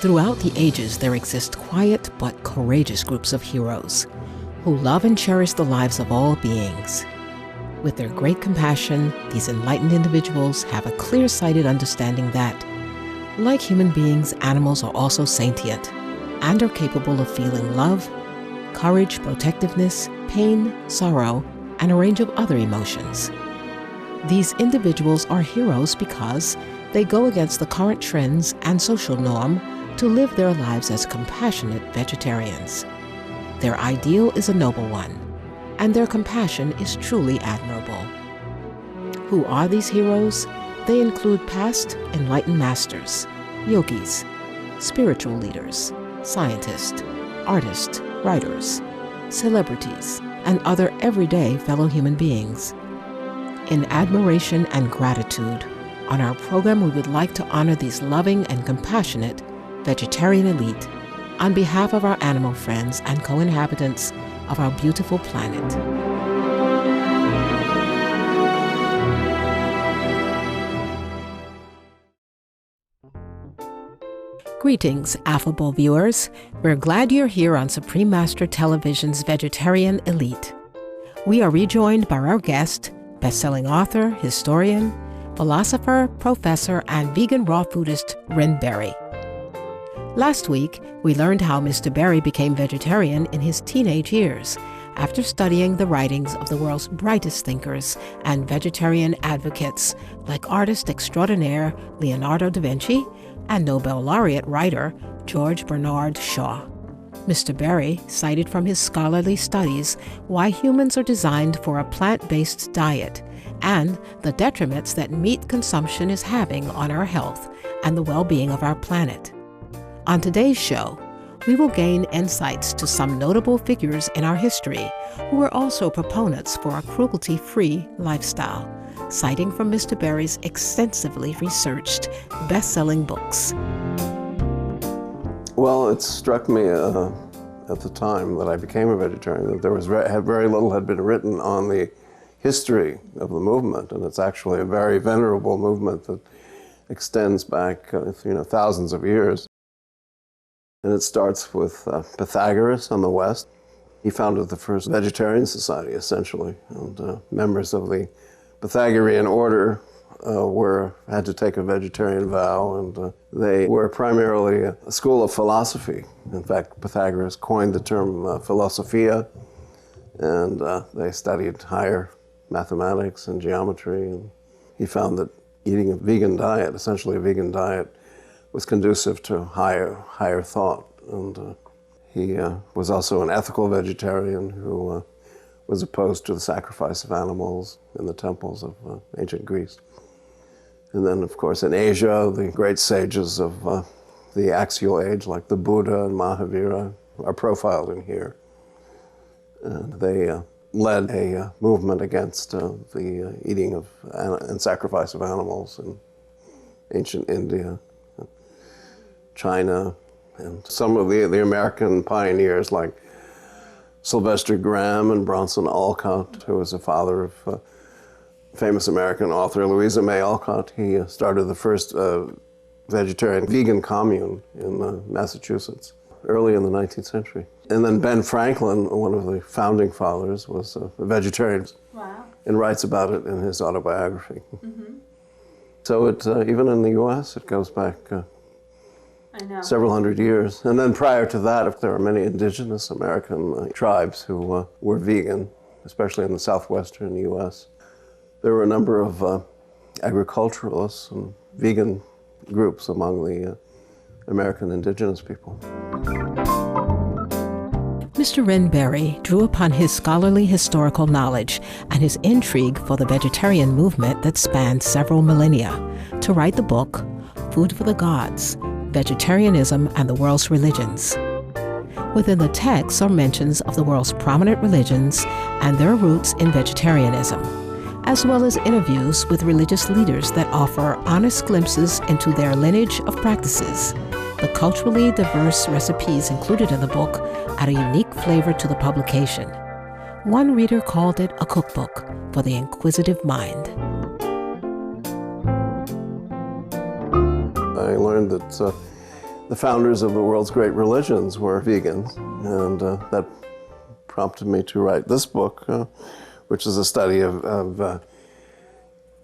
Throughout the ages, there exist quiet but courageous groups of heroes who love and cherish the lives of all beings. With their great compassion, these enlightened individuals have a clear-sighted understanding that, like human beings, animals are also sentient and are capable of feeling love, courage, protectiveness, pain, sorrow, and a range of other emotions. These individuals are heroes because they go against the current trends and social norm to live their lives as compassionate vegetarians. Their ideal is a noble one, and their compassion is truly admirable. Who are these heroes? They include past enlightened masters, yogis, spiritual leaders, scientists, artists, writers, celebrities, and other everyday fellow human beings. In admiration and gratitude, on our program we would like to honor these loving and compassionate vegetarian elite on behalf of our animal friends and co-inhabitants of our beautiful planet. Greetings, affable viewers. We're glad you're here on Supreme Master Television's Vegetarian Elite. We are rejoined by our guest, best-selling author, historian, philosopher, professor, and vegan raw foodist Rynn Berry. Last week, we learned how Mr. Berry became vegetarian in his teenage years after studying the writings of the world's brightest thinkers and vegetarian advocates like artist extraordinaire Leonardo da Vinci and Nobel laureate writer George Bernard Shaw. Mr. Berry cited from his scholarly studies why humans are designed for a plant-based diet and the detriments that meat consumption is having on our health and the well-being of our planet. On today's show, we will gain insights to some notable figures in our history who were also proponents for a cruelty-free lifestyle, citing from Mr. Berry's extensively researched, best-selling books. Well, it struck me at the time that I became a vegetarian that there was very little had been written on the history of the movement, and it's actually a very venerable movement that extends back thousands of years. And it starts with Pythagoras on the west. He founded the first vegetarian society, essentially, and members of the Pythagorean order had to take a vegetarian vow, and they were primarily a school of philosophy. In fact, Pythagoras coined the term philosophia, and they studied higher mathematics and geometry, and he found that eating a vegan diet, essentially a vegan diet, was conducive to higher thought. And he was also an ethical vegetarian who was opposed to the sacrifice of animals in the temples of ancient Greece. And then, of course, in Asia, the great sages of the axial age, like the Buddha and Mahavira, are profiled in here. And they led a movement against the eating of and sacrifice of animals in ancient India, China, and some of the American pioneers like Sylvester Graham and Bronson Alcott, who was the father of famous American author Louisa May Alcott. He started the first vegetarian vegan commune in Massachusetts early in the 19th century. And then Ben Franklin, one of the founding fathers, was a vegetarian. Wow. And writes about it in his autobiography. Mm-hmm. So it, even in the US, it goes back several hundred years. And then prior to that, there are many indigenous American tribes who were vegan, especially in the southwestern US. There were a number of agriculturalists and vegan groups among the American indigenous people. Mr. Rynn Berry drew upon his scholarly historical knowledge and his intrigue for the vegetarian movement that spanned several millennia to write the book, Food for the Gods, Vegetarianism and the World's Religions. Within the text are mentions of the world's prominent religions and their roots in vegetarianism, as well as interviews with religious leaders that offer honest glimpses into their lineage of practices. The culturally diverse recipes included in the book add a unique flavor to the publication. One reader called it a cookbook for the inquisitive mind. I learned that the founders of the world's great religions were vegans, and that prompted me to write this book, which is a study of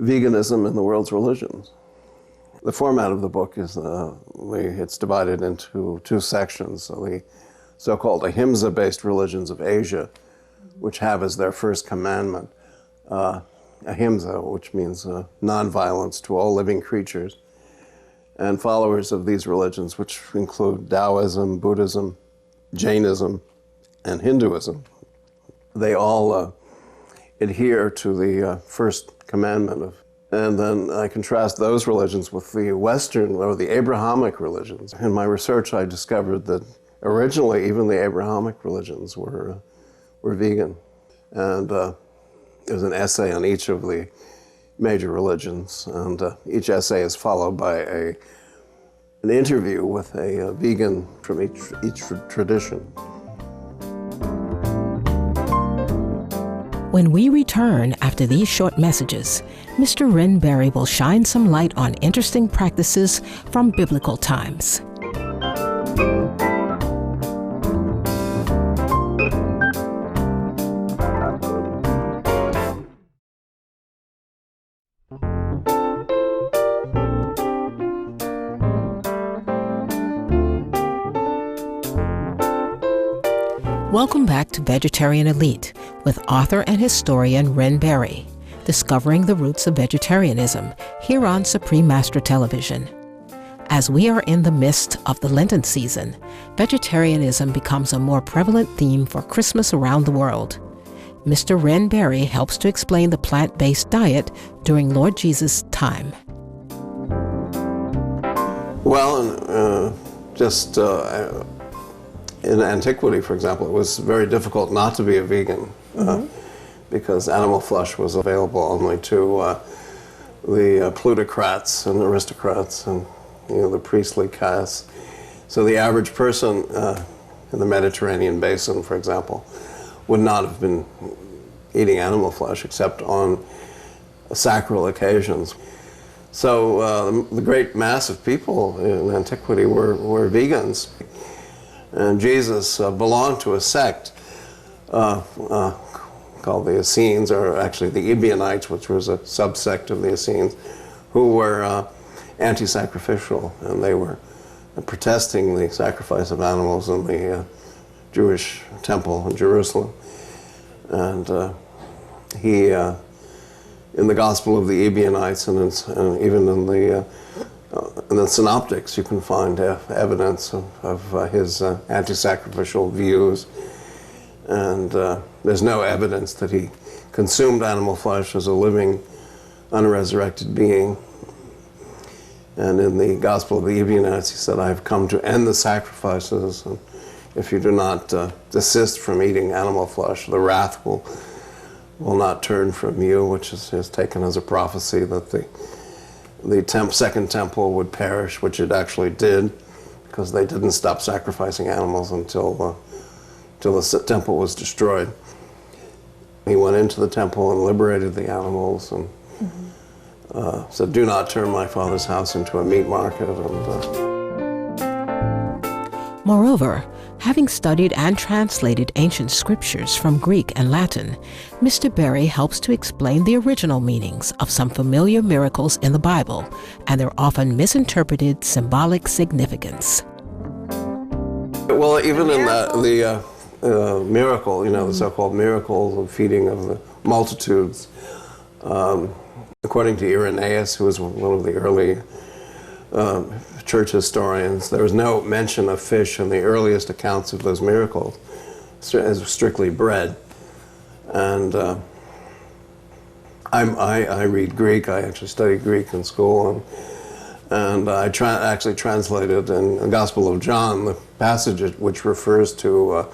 veganism in the world's religions. The format of the book is it's divided into two sections. So the so-called ahimsa-based religions of Asia, which have as their first commandment ahimsa, which means non-violence to all living creatures, and followers of these religions, which include Taoism, Buddhism, Jainism, and Hinduism. They all adhere to the first commandment. And then I contrast those religions with the Western, or the Abrahamic religions. In my research, I discovered that originally even the Abrahamic religions were vegan. And there's an essay on each of the major religions, and each essay is followed by an interview with a vegan from each tradition. When we return after these short messages, Mr. Rynn Berry will shine some light on interesting practices from biblical times. Welcome back to Vegetarian Elite with author and historian Rynn Berry, discovering the roots of vegetarianism here on Supreme Master Television. As we are in the midst of the Lenten season, vegetarianism becomes a more prevalent theme for Christmas around the world. Mr. Rynn Berry helps to explain the plant-based diet during Lord Jesus' time. Well, in antiquity, for example, it was very difficult not to be a vegan because animal flesh was available only to the plutocrats and aristocrats and the priestly caste. So the average person in the Mediterranean basin, for example, would not have been eating animal flesh except on sacral occasions. So the great mass of people in antiquity were vegans. And Jesus belonged to a sect called the Essenes, or actually the Ebionites, which was a subsect of the Essenes, who were anti-sacrificial, and they were protesting the sacrifice of animals in the Jewish temple in Jerusalem. And he, in the Gospel of the Ebionites, and even in the Synoptics, you can find evidence of his anti-sacrificial views. And there's no evidence that he consumed animal flesh as a living, unresurrected being. And in the Gospel of the Ebionites, he said, "I have come to end the sacrifices, and if you do not desist from eating animal flesh, the wrath will not turn from you," which is taken as a prophecy that the second temple would perish, which it actually did, because they didn't stop sacrificing animals until the temple was destroyed. He went into the temple and liberated the animals and said, "Do not turn my Father's house into a meat market." Moreover, having studied and translated ancient scriptures from Greek and Latin, Mr. Berry helps to explain the original meanings of some familiar miracles in the Bible and their often misinterpreted symbolic significance. Well, even in the miracle, the so-called miracle of feeding of the multitudes, according to Irenaeus, who was one of the early church historians, there was no mention of fish in the earliest accounts of those miracles, as strictly bread. And I read Greek. I actually studied Greek in school, and I actually translated in the Gospel of John the passage which refers to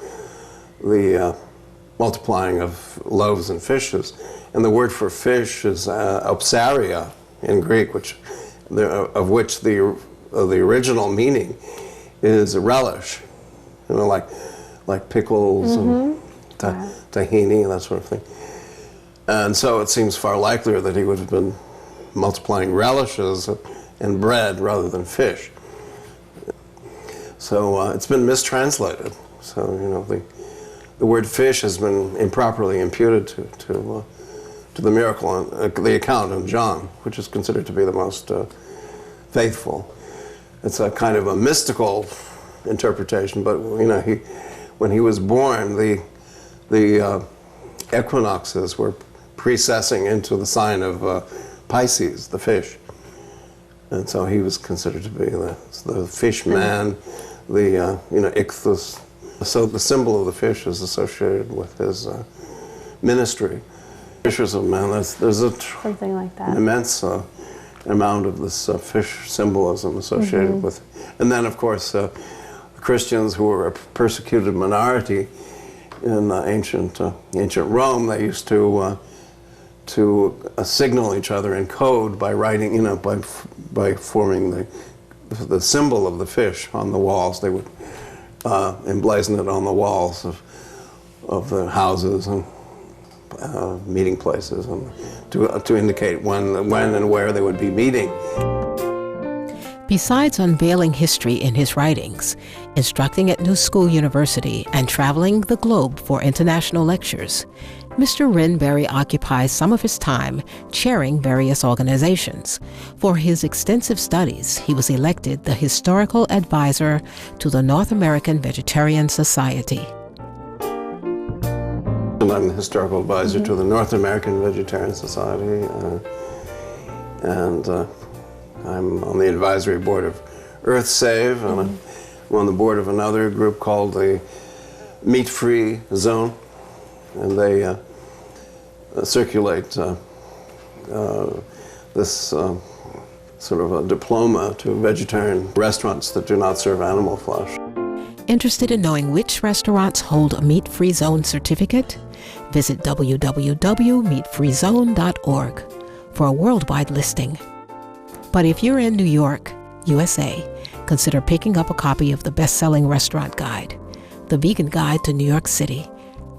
the multiplying of loaves and fishes. And the word for fish is opsaria in Greek, of which the original meaning is a relish, like pickles and tahini and that sort of thing. And so it seems far likelier that he would have been multiplying relishes and bread rather than fish. So it's been mistranslated. So, you know, the word fish has been improperly imputed to the miracle, the account of John, which is considered to be the most faithful. It's a kind of a mystical interpretation, but, you know, when he was born, the equinoxes were precessing into the sign of Pisces, the fish. And so he was considered to be the fish man, the, you know, ichthus. So the symbol of the fish is associated with his ministry. Fishers of men, there's something like that. An immense amount of this fish symbolism associated with it. And then, of course, Christians who were a persecuted minority in ancient Rome, they used to signal each other in code by writing, you know, by forming the symbol of the fish on the walls. They would emblazon it on the walls of the houses and meeting places, and to indicate when and where they would be meeting. Besides unveiling history in his writings, instructing at New School University, and traveling the globe for international lectures, Mr. Rynn Berry occupies some of his time chairing various organizations. For his extensive studies, he was elected the Historical Advisor to the North American Vegetarian Society. I'm the Historical Advisor to the North American Vegetarian Society, and I'm on the advisory board of EarthSave, and I'm on the board of another group called the Meat-Free Zone, and they circulate this sort of a diploma to vegetarian restaurants that do not serve animal flesh. Interested in knowing which restaurants hold a Meat-Free Zone certificate? Visit www.meatfreezone.org for a worldwide listing. But if you're in New York, USA, consider picking up a copy of the best-selling restaurant guide, The Vegan Guide to New York City,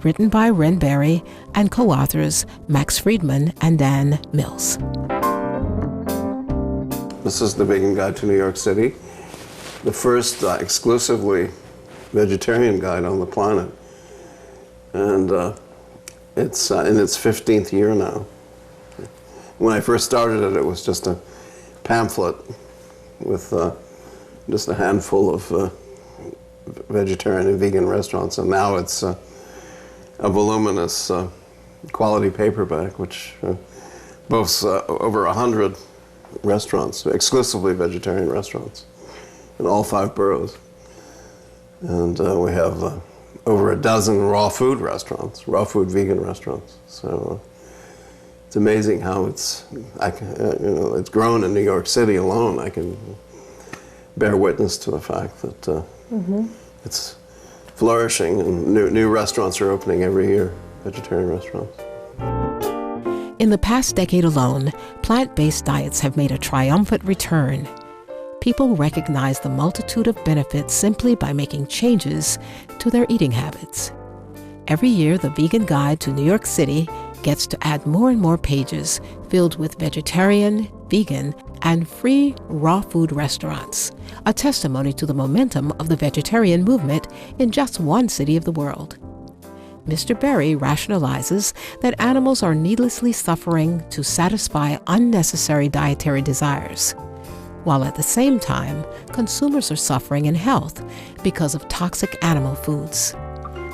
written by Rynn Berry and co-authors Max Friedman and Dan Mills. This is The Vegan Guide to New York City, the first exclusively vegetarian guide on the planet. And it's in its 15th year now. When I first started it, it was just a pamphlet with just a handful of vegetarian and vegan restaurants, and now it's a voluminous quality paperback which boasts over 100 restaurants, exclusively vegetarian restaurants, in all 5 boroughs. And we have over a dozen raw food restaurants, raw food vegan restaurants. So it's amazing how it's grown in New York City alone. I can bear witness to the fact that it's flourishing, and new restaurants are opening every year, vegetarian restaurants. In the past decade alone, plant-based diets have made a triumphant return. People recognize the multitude of benefits simply by making changes to their eating habits. Every year, the Vegan Guide to New York City gets to add more and more pages filled with vegetarian, vegan, and free raw food restaurants, a testimony to the momentum of the vegetarian movement in just one city of the world. Mr. Berry rationalizes that animals are needlessly suffering to satisfy unnecessary dietary desires, while at the same time, consumers are suffering in health because of toxic animal foods.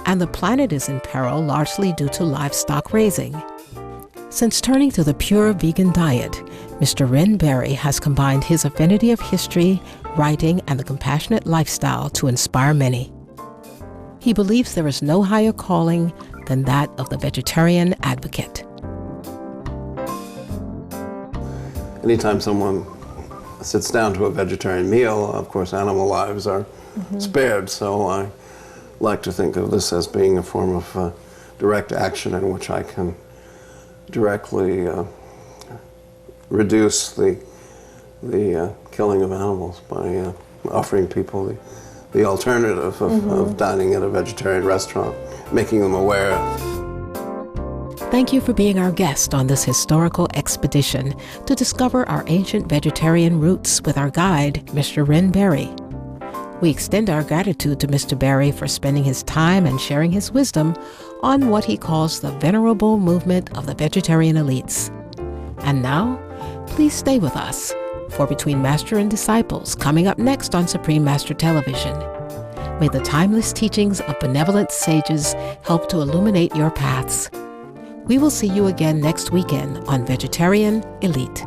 And the planet is in peril largely due to livestock raising. Since turning to the pure vegan diet, Mr. Rynn Berry has combined his affinity of history, writing, and the compassionate lifestyle to inspire many. He believes there is no higher calling than that of the vegetarian advocate. Anytime someone sits down to a vegetarian meal, of course animal lives are spared, so I like to think of this as being a form of direct action in which I can directly reduce the killing of animals by offering people the alternative of dining at a vegetarian restaurant, making them aware. Thank you for being our guest on this historical expedition to discover our ancient vegetarian roots with our guide, Mr. Rynn Berry. We extend our gratitude to Mr. Berry for spending his time and sharing his wisdom on what he calls the venerable movement of the vegetarian elites. And now, please stay with us for Between Master and Disciples, coming up next on Supreme Master Television. May the timeless teachings of benevolent sages help to illuminate your paths. We will see you again next weekend on Vegetarian Elite.